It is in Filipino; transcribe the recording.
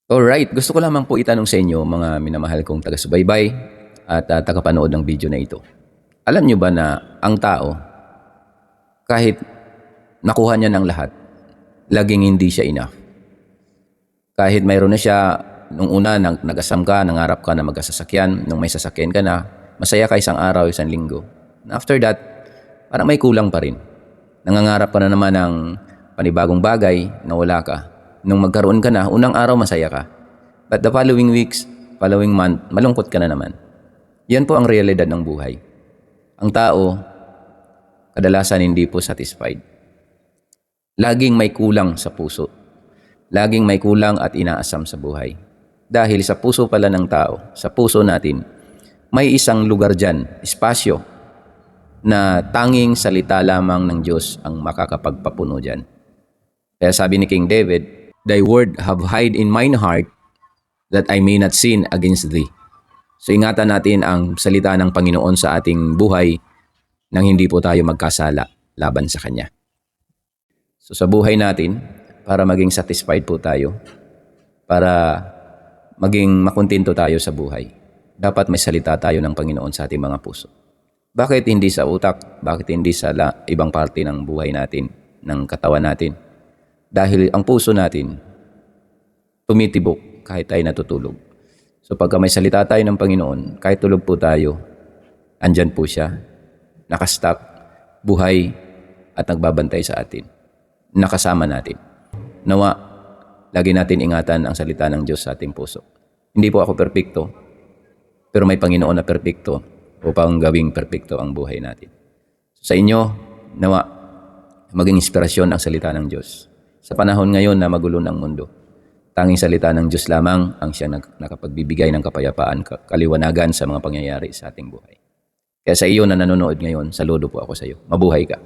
Alright, gusto ko lamang po itanong sa inyo mga minamahal kong taga-subaybay at tagapanood ng video na ito. Alam nyo ba na ang tao, kahit nakuha niya ng lahat, laging hindi siya enough. Kahit mayroon na siya, nung una nag-asam ka, nangarap ka na magkasasakyan, nung may sasakyan ka na, masaya ka isang araw, isang linggo. After that, parang may kulang pa rin. Nangangarap ka na naman ng panibagong bagay na wala ka. Nung magkaroon ka na, unang araw masaya ka. But the following weeks, following month, malungkot ka na naman. Yan po ang realidad ng buhay. Ang tao, kadalasan hindi po satisfied. Laging may kulang sa puso. Laging may kulang at inaasam sa buhay. Dahil sa puso pala ng tao, sa puso natin, may isang lugar dyan, espasyo, na tanging salita lamang ng Diyos ang makakapagpapuno dyan. Kaya sabi ni King David, "Thy word have hide in mine heart, that I may not sin against thee." So ingatan natin ang salita ng Panginoon sa ating buhay nang hindi po tayo magkasala laban sa Kanya. So sa buhay natin, para maging satisfied po tayo, para maging makontento tayo sa buhay, dapat may salita tayo ng Panginoon sa ating mga puso. Bakit hindi sa utak? Bakit hindi sa ibang parte ng buhay natin, ng katawan natin? Dahil ang puso natin, tumitibok kahit tayo natutulog. So pagka may salita tayo ng Panginoon, kahit tulog po tayo, andyan po siya, nakastop, buhay, at nagbabantay sa atin. Nakasama natin. Nawa, lagi natin ingatan ang salita ng Diyos sa ating puso. Hindi po ako perpekto, pero may Panginoon na perpekto upang gawing perpekto ang buhay natin. Sa inyo, nawa, maging inspirasyon ang salita ng Diyos. Sa panahon ngayon na magulo ng mundo, tanging salita ng Diyos lamang ang siyang nakapagbibigay ng kapayapaan, kaliwanagan sa mga pangyayari sa ating buhay. Kaya sa iyo na nanonood ngayon, saludo po ako sa iyo. Mabuhay ka.